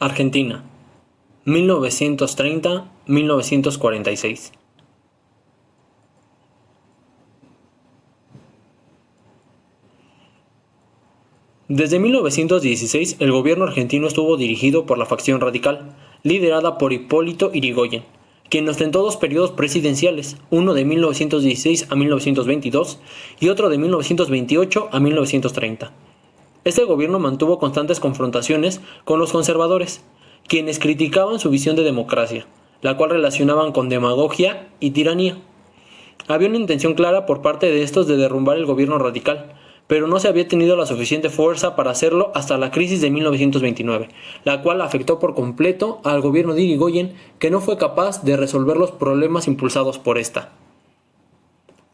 Argentina, 1930-1946. Desde 1916, el gobierno argentino estuvo dirigido por la facción radical, liderada por Hipólito Yrigoyen, quien ostentó dos periodos presidenciales, uno de 1916 a 1922 y otro de 1928 a 1930. Este gobierno mantuvo constantes confrontaciones con los conservadores, quienes criticaban su visión de democracia, la cual relacionaban con demagogia y tiranía. Había una intención clara por parte de estos de derrumbar el gobierno radical, pero no se había tenido la suficiente fuerza para hacerlo hasta la crisis de 1929, la cual afectó por completo al gobierno de Yrigoyen, que no fue capaz de resolver los problemas impulsados por esta.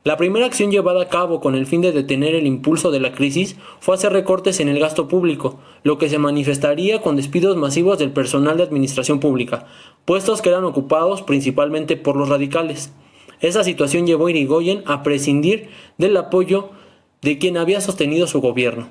La primera acción llevada a cabo con el fin de detener el impulso de la crisis fue hacer recortes en el gasto público, lo que se manifestaría con despidos masivos del personal de administración pública, puestos que eran ocupados principalmente por los radicales. Esa situación llevó a Yrigoyen a prescindir del apoyo de quien había sostenido su gobierno,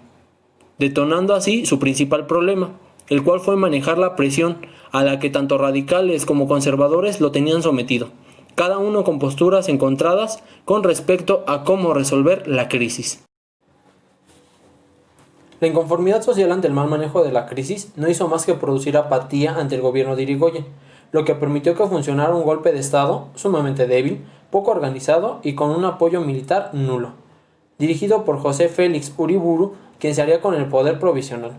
detonando así su principal problema, el cual fue manejar la presión a la que tanto radicales como conservadores lo tenían sometido, cada uno con posturas encontradas con respecto a cómo resolver la crisis. La inconformidad social ante el mal manejo de la crisis no hizo más que producir apatía ante el gobierno de Yrigoyen, lo que permitió que funcionara un golpe de Estado sumamente débil, poco organizado y con un apoyo militar nulo, dirigido por José Félix Uriburu, quien se haría con el poder provisional.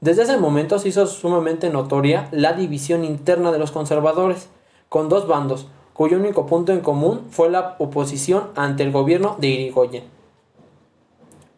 Desde ese momento se hizo sumamente notoria la división interna de los conservadores, con dos bandos, cuyo único punto en común fue la oposición ante el gobierno de Yrigoyen.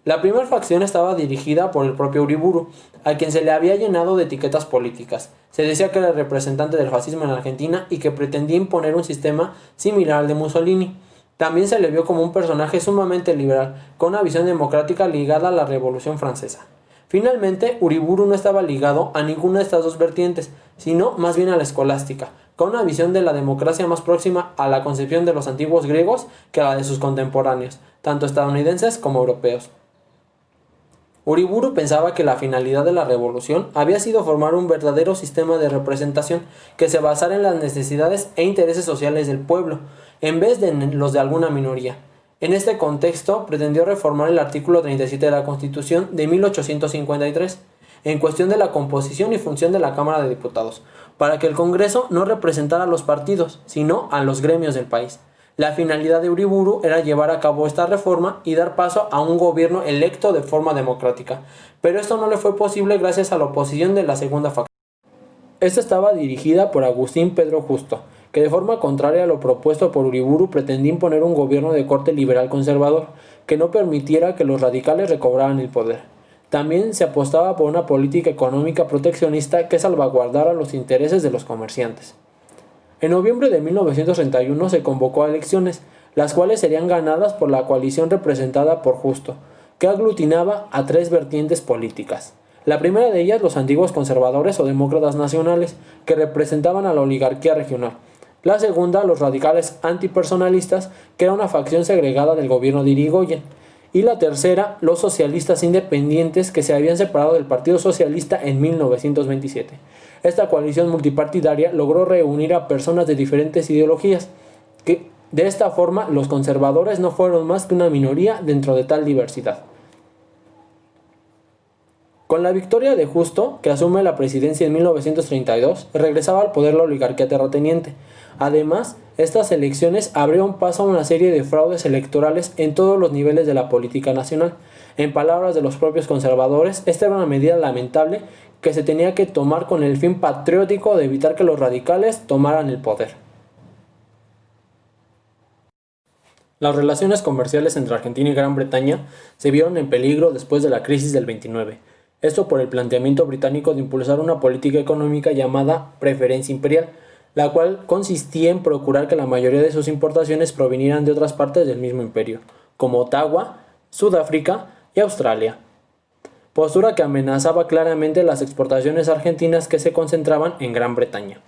La primera facción estaba dirigida por el propio Uriburu, a quien se le había llenado de etiquetas políticas. Se decía que era el representante del fascismo en Argentina y que pretendía imponer un sistema similar al de Mussolini. También se le vio como un personaje sumamente liberal, con una visión democrática ligada a la Revolución Francesa. Finalmente, Uriburu no estaba ligado a ninguna de estas dos vertientes, sino más bien a la escolástica, con una visión de la democracia más próxima a la concepción de los antiguos griegos que a la de sus contemporáneos, tanto estadounidenses como europeos. Uriburu pensaba que la finalidad de la revolución había sido formar un verdadero sistema de representación que se basara en las necesidades e intereses sociales del pueblo, en vez de en los de alguna minoría. En este contexto, pretendió reformar el artículo 37 de la Constitución de 1853, en cuestión de la composición y función de la Cámara de Diputados, para que el Congreso no representara a los partidos, sino a los gremios del país. La finalidad de Uriburu era llevar a cabo esta reforma y dar paso a un gobierno electo de forma democrática, pero esto no le fue posible gracias a la oposición de la segunda facción. Esta estaba dirigida por Agustín Pedro Justo, que de forma contraria a lo propuesto por Uriburu pretendía imponer un gobierno de corte liberal conservador, que no permitiera que los radicales recobraran el poder. También se apostaba por una política económica proteccionista que salvaguardara los intereses de los comerciantes. En noviembre de 1931 se convocó a elecciones, las cuales serían ganadas por la coalición representada por Justo, que aglutinaba a tres vertientes políticas. La primera de ellas, los antiguos conservadores o demócratas nacionales, que representaban a la oligarquía regional. La segunda, los radicales antipersonalistas, que era una facción segregada del gobierno de Yrigoyen. Y la tercera, los socialistas independientes, que se habían separado del Partido Socialista en 1927. Esta coalición multipartidaria logró reunir a personas de diferentes ideologías, que de esta forma los conservadores no fueron más que una minoría dentro de tal diversidad. Con la victoria de Justo, que asume la presidencia en 1932, regresaba al poder la oligarquía terrateniente. Además, estas elecciones abrieron paso a una serie de fraudes electorales en todos los niveles de la política nacional. En palabras de los propios conservadores, esta era una medida lamentable que se tenía que tomar con el fin patriótico de evitar que los radicales tomaran el poder. Las relaciones comerciales entre Argentina y Gran Bretaña se vieron en peligro después de la crisis del 29. Esto por el planteamiento británico de impulsar una política económica llamada preferencia imperial, la cual consistía en procurar que la mayoría de sus importaciones provinieran de otras partes del mismo imperio, como Ottawa, Sudáfrica y Australia. Postura que amenazaba claramente las exportaciones argentinas que se concentraban en Gran Bretaña.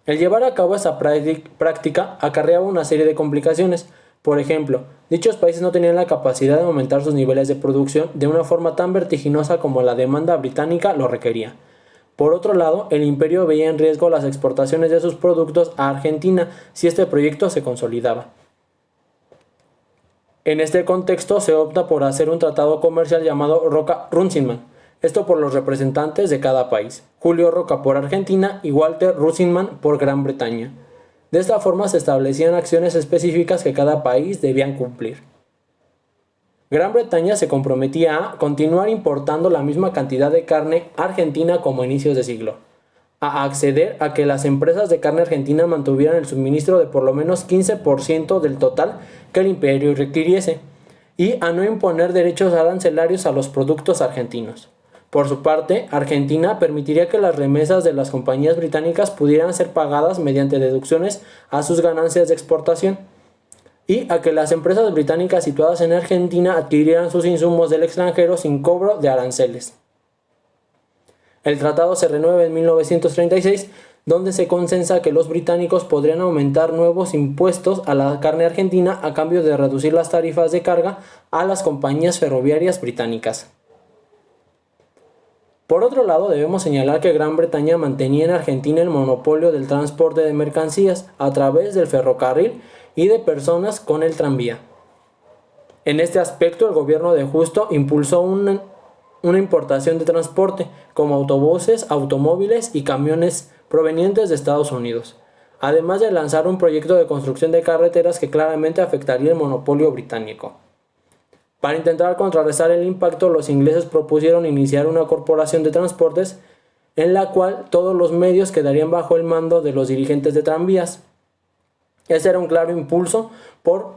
El llevar a cabo esa práctica acarreaba una serie de complicaciones. Por ejemplo, dichos países no tenían la capacidad de aumentar sus niveles de producción de una forma tan vertiginosa como la demanda británica lo requería. Por otro lado, el imperio veía en riesgo las exportaciones de sus productos a Argentina si este proyecto se consolidaba. En este contexto se opta por hacer un tratado comercial llamado Roca-Runciman, esto por los representantes de cada país, Julio Roca por Argentina y Walter Runciman por Gran Bretaña. De esta forma se establecían acciones específicas que cada país debían cumplir. Gran Bretaña se comprometía a continuar importando la misma cantidad de carne argentina como a inicios de siglo, a acceder a que las empresas de carne argentina mantuvieran el suministro de por lo menos 15% del total que el imperio requiriese, y a no imponer derechos arancelarios a los productos argentinos. Por su parte, Argentina permitiría que las remesas de las compañías británicas pudieran ser pagadas mediante deducciones a sus ganancias de exportación, y a que las empresas británicas situadas en Argentina adquirieran sus insumos del extranjero sin cobro de aranceles. El tratado se renueva en 1936, donde se consensa que los británicos podrían aumentar nuevos impuestos a la carne argentina a cambio de reducir las tarifas de carga a las compañías ferroviarias británicas. Por otro lado, debemos señalar que Gran Bretaña mantenía en Argentina el monopolio del transporte de mercancías a través del ferrocarril y de personas con el tranvía. En este aspecto, el gobierno de Justo impulsó una importación de transporte, como autobuses, automóviles y camiones provenientes de Estados Unidos, además de lanzar un proyecto de construcción de carreteras que claramente afectaría el monopolio británico. Para intentar contrarrestar el impacto, los ingleses propusieron iniciar una corporación de transportes en la cual todos los medios quedarían bajo el mando de los dirigentes de tranvías. Ese era un claro impulso por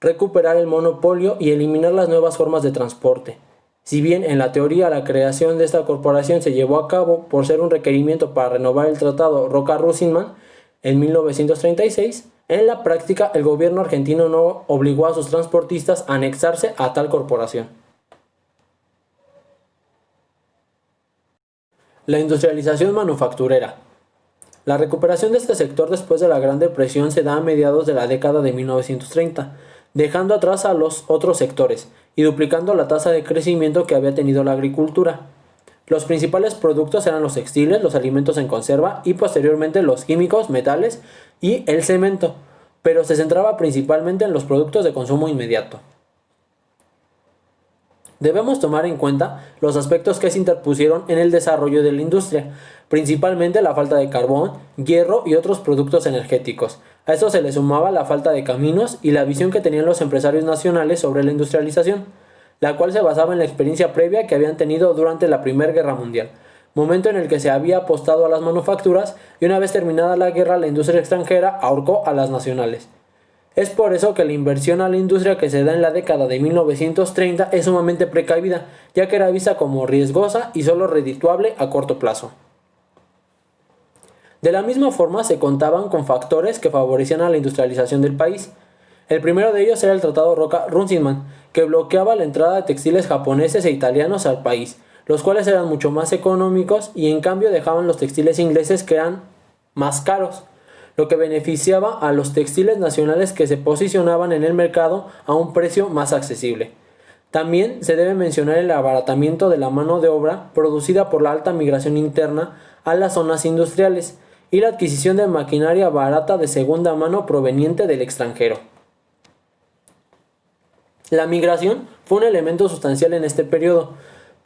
recuperar el monopolio y eliminar las nuevas formas de transporte. Si bien en la teoría la creación de esta corporación se llevó a cabo por ser un requerimiento para renovar el tratado Roca-Runciman en 1936, en la práctica el gobierno argentino no obligó a sus transportistas a anexarse a tal corporación. La industrialización manufacturera. La recuperación de este sector después de la Gran Depresión se da a mediados de la década de 1930, dejando atrás a los otros sectores y duplicando la tasa de crecimiento que había tenido la agricultura. Los principales productos eran los textiles, los alimentos en conserva y posteriormente los químicos, metales y el cemento, pero se centraba principalmente en los productos de consumo inmediato. Debemos tomar en cuenta los aspectos que se interpusieron en el desarrollo de la industria, principalmente la falta de carbón, hierro y otros productos energéticos. A esto se le sumaba la falta de caminos y la visión que tenían los empresarios nacionales sobre la industrialización, la cual se basaba en la experiencia previa que habían tenido durante la Primera Guerra Mundial, momento en el que se había apostado a las manufacturas y una vez terminada la guerra la industria extranjera ahorcó a las nacionales. Es por eso que la inversión a la industria que se da en la década de 1930 es sumamente precavida, ya que era vista como riesgosa y solo redituable a corto plazo. De la misma forma se contaban con factores que favorecían a la industrialización del país. El primero de ellos era el Tratado Roca-Runciman, que bloqueaba la entrada de textiles japoneses e italianos al país, los cuales eran mucho más económicos y en cambio dejaban los textiles ingleses que eran más caros, lo que beneficiaba a los textiles nacionales que se posicionaban en el mercado a un precio más accesible. También se debe mencionar el abaratamiento de la mano de obra producida por la alta migración interna a las zonas industriales y la adquisición de maquinaria barata de segunda mano proveniente del extranjero. La migración fue un elemento sustancial en este periodo,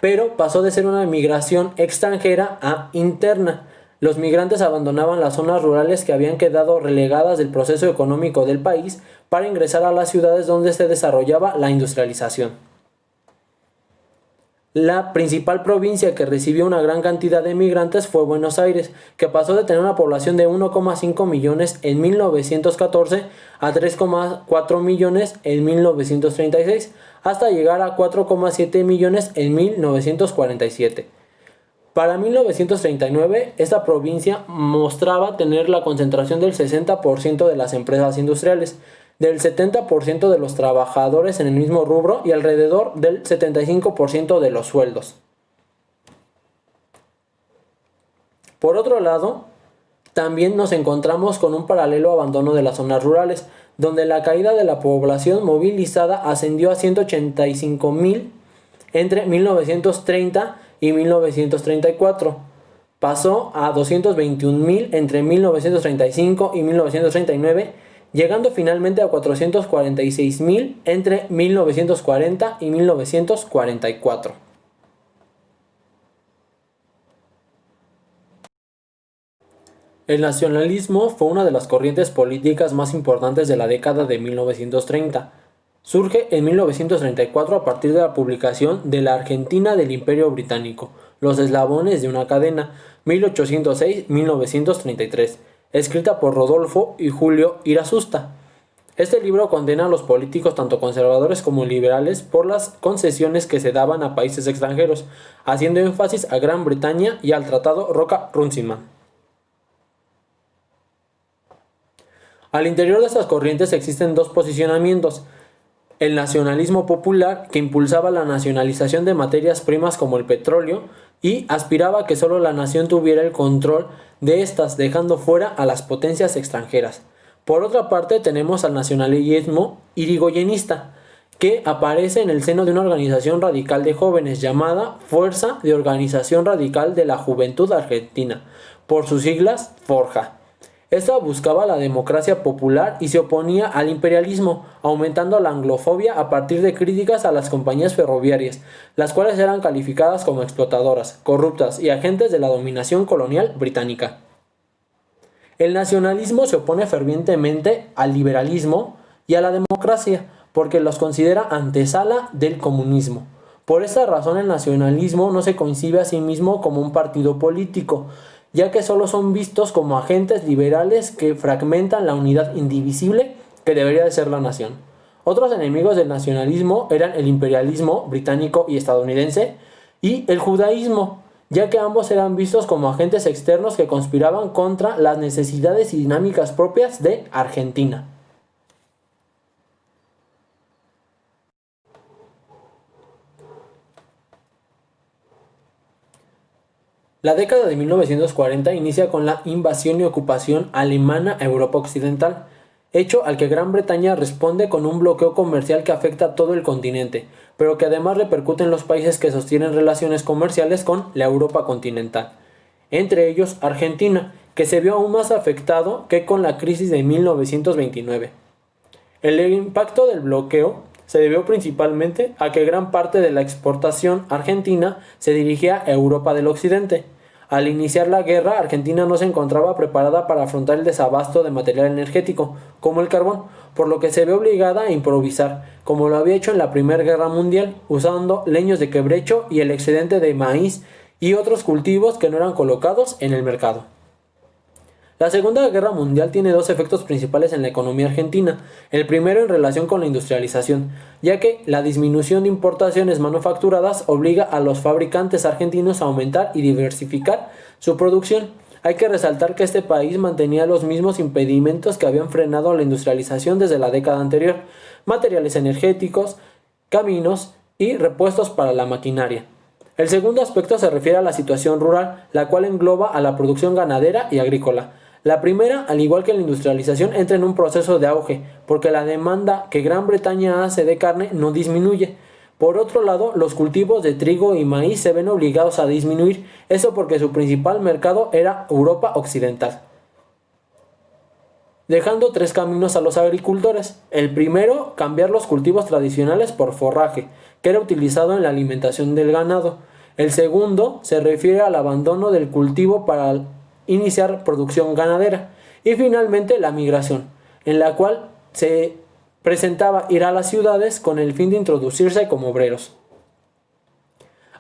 pero pasó de ser una migración extranjera a interna. Los migrantes abandonaban las zonas rurales que habían quedado relegadas del proceso económico del país para ingresar a las ciudades donde se desarrollaba la industrialización. La principal provincia que recibió una gran cantidad de migrantes fue Buenos Aires, que pasó de tener una población de 1,5 millones en 1914 a 3,4 millones en 1936, hasta llegar a 4,7 millones en 1947. Para 1939, esta provincia mostraba tener la concentración del 60% de las empresas industriales, del 70% de los trabajadores en el mismo rubro y alrededor del 75% de los sueldos. Por otro lado, también nos encontramos con un paralelo abandono de las zonas rurales, donde la caída de la población movilizada ascendió a 185,000 entre 1930 y 1934, pasó a 221.000 entre 1935 y 1939, llegando finalmente a 446.000 entre 1940 y 1944. El nacionalismo fue una de las corrientes políticas más importantes de la década de 1930. Surge en 1934 a partir de la publicación de La Argentina del Imperio Británico, Los eslabones de una cadena, 1806-1933, escrita por Rodolfo y Julio Irasusta. Este libro condena a los políticos tanto conservadores como liberales por las concesiones que se daban a países extranjeros, haciendo énfasis a Gran Bretaña y al Tratado Roca-Runciman. Al interior de estas corrientes existen dos posicionamientos: el nacionalismo popular, que impulsaba la nacionalización de materias primas como el petróleo y aspiraba a que solo la nación tuviera el control de estas, dejando fuera a las potencias extranjeras. Por otra parte, tenemos al nacionalismo irigoyenista, que aparece en el seno de una organización radical de jóvenes llamada Fuerza de Organización Radical de la Juventud Argentina, por sus siglas FORJA. Esta buscaba la democracia popular y se oponía al imperialismo, aumentando la anglofobia a partir de críticas a las compañías ferroviarias, las cuales eran calificadas como explotadoras, corruptas y agentes de la dominación colonial británica. El nacionalismo se opone fervientemente al liberalismo y a la democracia, porque los considera antesala del comunismo. Por esta razón, el nacionalismo no se concibe a sí mismo como un partido político, ya que solo son vistos como agentes liberales que fragmentan la unidad indivisible que debería de ser la nación. Otros enemigos del nacionalismo eran el imperialismo británico y estadounidense y el judaísmo, ya que ambos eran vistos como agentes externos que conspiraban contra las necesidades y dinámicas propias de Argentina. La década de 1940 inicia con la invasión y ocupación alemana a Europa Occidental, hecho al que Gran Bretaña responde con un bloqueo comercial que afecta a todo el continente, pero que además repercute en los países que sostienen relaciones comerciales con la Europa continental, entre ellos Argentina, que se vio aún más afectado que con la crisis de 1929. El impacto del bloqueo se debió principalmente a que gran parte de la exportación argentina se dirigía a Europa del Occidente. Al iniciar la guerra, Argentina no se encontraba preparada para afrontar el desabasto de material energético, como el carbón, por lo que se ve obligada a improvisar, como lo había hecho en la Primera Guerra Mundial, usando leños de quebrecho y el excedente de maíz y otros cultivos que no eran colocados en el mercado. La Segunda Guerra Mundial tiene dos efectos principales en la economía argentina. El primero en relación con la industrialización, ya que la disminución de importaciones manufacturadas obliga a los fabricantes argentinos a aumentar y diversificar su producción. Hay que resaltar que este país mantenía los mismos impedimentos que habían frenado la industrialización desde la década anterior: materiales energéticos, caminos y repuestos para la maquinaria. El segundo aspecto se refiere a la situación rural, la cual engloba a la producción ganadera y agrícola. La primera, al igual que la industrialización, entra en un proceso de auge, porque la demanda que Gran Bretaña hace de carne no disminuye. Por otro lado, los cultivos de trigo y maíz se ven obligados a disminuir, eso porque su principal mercado era Europa Occidental, dejando tres caminos a los agricultores. El primero, cambiar los cultivos tradicionales por forraje, que era utilizado en la alimentación del ganado. El segundo se refiere al abandono del cultivo para iniciar producción ganadera. Y finalmente la migración, en la cual se presentaba ir a las ciudades con el fin de introducirse como obreros.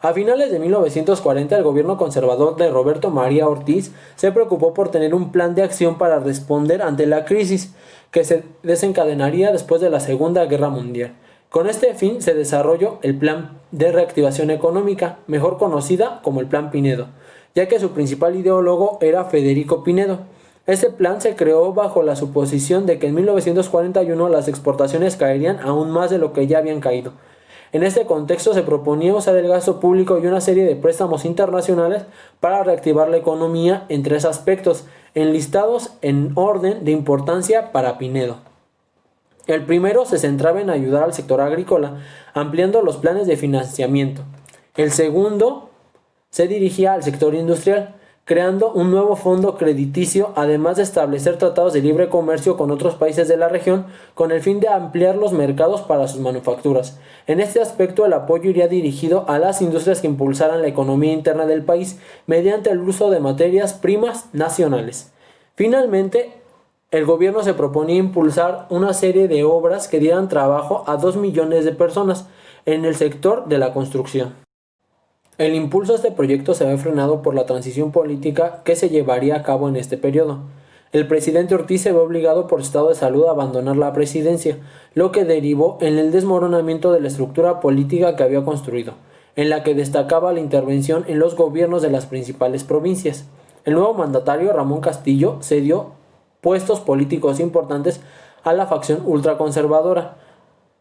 A finales de 1940, el gobierno conservador de Roberto María Ortiz se preocupó por tener un plan de acción para responder ante la crisis que se desencadenaría después de la Segunda Guerra Mundial. Con este fin se desarrolló el Plan de Reactivación Económica, mejor conocida como el Plan Pinedo, ya que su principal ideólogo era Federico Pinedo. Este plan se creó bajo la suposición de que en 1941 las exportaciones caerían aún más de lo que ya habían caído. En este contexto se proponía usar el gasto público y una serie de préstamos internacionales para reactivar la economía en tres aspectos, enlistados en orden de importancia para Pinedo. El primero se centraba en ayudar al sector agrícola, ampliando los planes de financiamiento. El segundo se dirigía al sector industrial, creando un nuevo fondo crediticio, además de establecer tratados de libre comercio con otros países de la región, con el fin de ampliar los mercados para sus manufacturas. En este aspecto, el apoyo iría dirigido a las industrias que impulsaran la economía interna del país mediante el uso de materias primas nacionales. Finalmente, el gobierno se proponía impulsar una serie de obras que dieran trabajo a 2 millones de personas en el sector de la construcción. El impulso a este proyecto se ve frenado por la transición política que se llevaría a cabo en este periodo. El presidente Ortiz se ve obligado por su estado de salud a abandonar la presidencia, lo que derivó en el desmoronamiento de la estructura política que había construido, en la que destacaba la intervención en los gobiernos de las principales provincias. El nuevo mandatario, Ramón Castillo, cedió puestos políticos importantes a la facción ultraconservadora,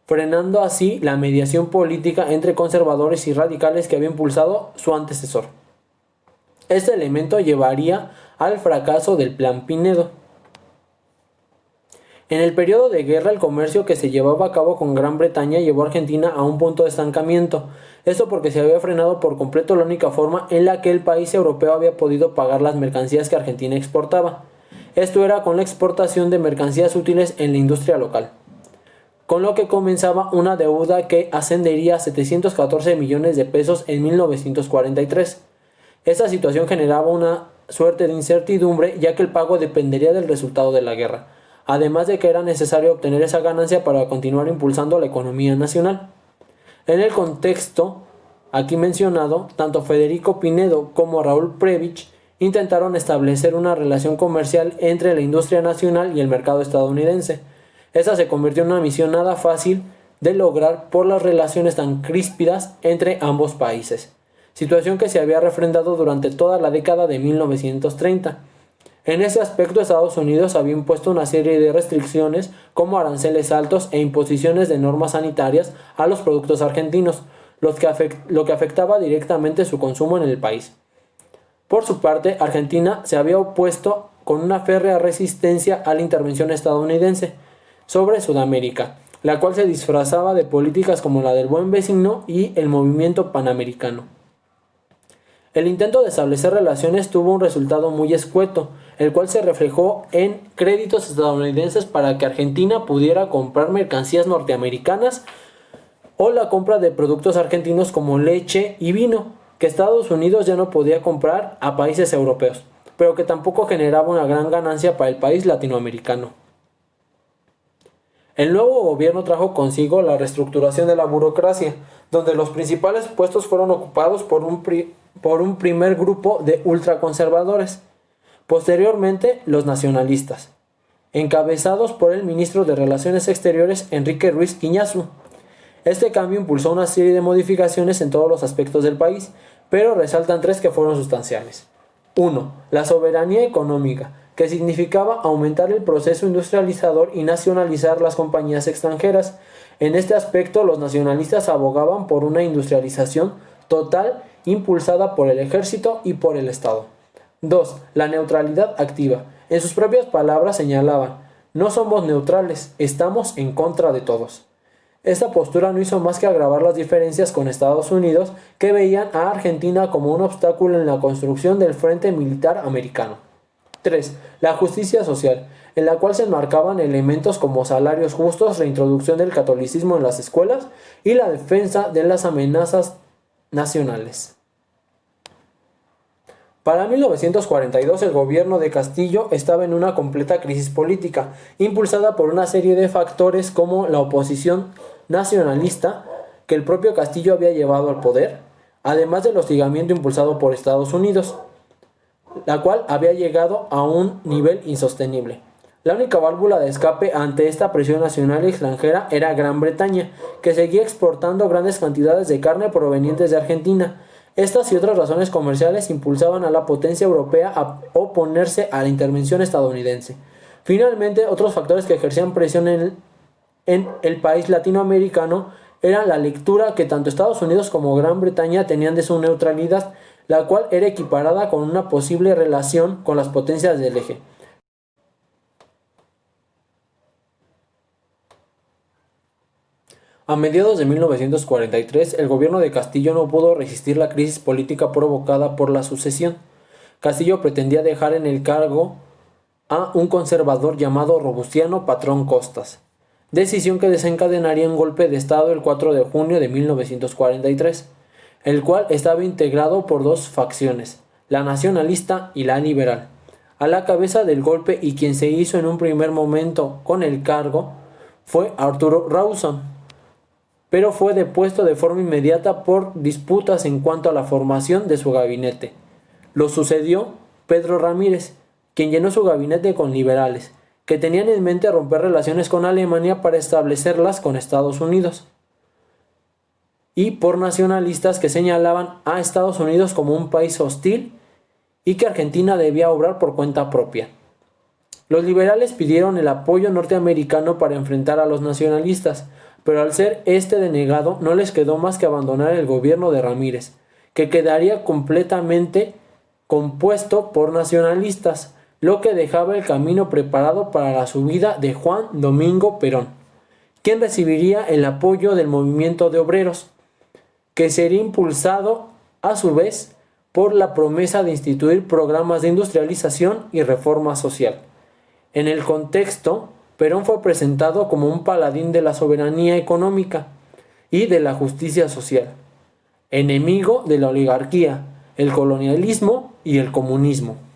frenando así la mediación política entre conservadores y radicales que había impulsado su antecesor. Este elemento llevaría al fracaso del Plan Pinedo. En el periodo de guerra, el comercio que se llevaba a cabo con Gran Bretaña llevó a Argentina a un punto de estancamiento. Esto porque se había frenado por completo la única forma en la que el país europeo había podido pagar las mercancías que Argentina exportaba. Esto era con la exportación de mercancías útiles en la industria local, con lo que comenzaba una deuda que ascendería a 714 millones de pesos en 1943. Esta situación generaba una suerte de incertidumbre, ya que el pago dependería del resultado de la guerra, además de que era necesario obtener esa ganancia para continuar impulsando la economía nacional. En el contexto aquí mencionado, tanto Federico Pinedo como Raúl Prebisch intentaron establecer una relación comercial entre la industria nacional y el mercado estadounidense. Esta se convirtió en una misión nada fácil de lograr por las relaciones tan críspidas entre ambos países, situación que se había refrendado durante toda la década de 1930. En ese aspecto, Estados Unidos había impuesto una serie de restricciones como aranceles altos e imposiciones de normas sanitarias a los productos argentinos, lo que afectaba directamente su consumo en el país. Por su parte, Argentina se había opuesto con una férrea resistencia a la intervención estadounidense sobre Sudamérica, la cual se disfrazaba de políticas como la del buen vecino y el movimiento panamericano. El intento de establecer relaciones tuvo un resultado muy escueto, el cual se reflejó en créditos estadounidenses para que Argentina pudiera comprar mercancías norteamericanas o la compra de productos argentinos como leche y vino, que Estados Unidos ya no podía comprar a países europeos, pero que tampoco generaba una gran ganancia para el país latinoamericano. El nuevo gobierno trajo consigo la reestructuración de la burocracia, donde los principales puestos fueron ocupados por un primer grupo de ultraconservadores, posteriormente los nacionalistas, encabezados por el ministro de Relaciones Exteriores Enrique Ruiz Iñazú. Este cambio impulsó una serie de modificaciones en todos los aspectos del país, pero resaltan tres que fueron sustanciales. 1. La soberanía económica, que significaba aumentar el proceso industrializador y nacionalizar las compañías extranjeras. En este aspecto, los nacionalistas abogaban por una industrialización total impulsada por el ejército y por el Estado. 2. La neutralidad activa. En sus propias palabras señalaban: no somos neutrales, estamos en contra de todos. Esta postura no hizo más que agravar las diferencias con Estados Unidos, que veían a Argentina como un obstáculo en la construcción del frente militar americano. 3. La justicia social, en la cual se enmarcaban elementos como salarios justos, reintroducción del catolicismo en las escuelas y la defensa de las amenazas nacionales. Para 1942 el gobierno de Castillo estaba en una completa crisis política, impulsada por una serie de factores como la oposición nacionalista que el propio Castillo había llevado al poder, además del hostigamiento impulsado por Estados Unidos, la cual había llegado a un nivel insostenible. La única válvula de escape ante esta presión nacional y extranjera era Gran Bretaña, que seguía exportando grandes cantidades de carne provenientes de Argentina. Estas y otras razones comerciales impulsaban a la potencia europea a oponerse a la intervención estadounidense. Finalmente, otros factores que ejercían presión en el país latinoamericano eran la lectura que tanto Estados Unidos como Gran Bretaña tenían de su neutralidad, la cual era equiparada con una posible relación con las potencias del eje. A mediados de 1943, el gobierno de Castillo no pudo resistir la crisis política provocada por la sucesión. Castillo pretendía dejar en el cargo a un conservador llamado Robustiano Patrón Costas, decisión que desencadenaría un golpe de Estado el 4 de junio de 1943, el cual estaba integrado por dos facciones, la nacionalista y la liberal. A la cabeza del golpe y quien se hizo en un primer momento con el cargo fue Arturo Rawson, pero fue depuesto de forma inmediata por disputas en cuanto a la formación de su gabinete. Lo sucedió Pedro Ramírez, quien llenó su gabinete con liberales, que tenían en mente romper relaciones con Alemania para establecerlas con Estados Unidos, y por nacionalistas que señalaban a Estados Unidos como un país hostil y que Argentina debía obrar por cuenta propia. Los liberales pidieron el apoyo norteamericano para enfrentar a los nacionalistas, pero al ser este denegado no les quedó más que abandonar el gobierno de Ramírez, que quedaría completamente compuesto por nacionalistas, lo que dejaba el camino preparado para la subida de Juan Domingo Perón, quien recibiría el apoyo del movimiento de obreros, que sería impulsado a su vez por la promesa de instituir programas de industrialización y reforma social. En el contexto, Perón fue presentado como un paladín de la soberanía económica y de la justicia social, enemigo de la oligarquía, el colonialismo y el comunismo.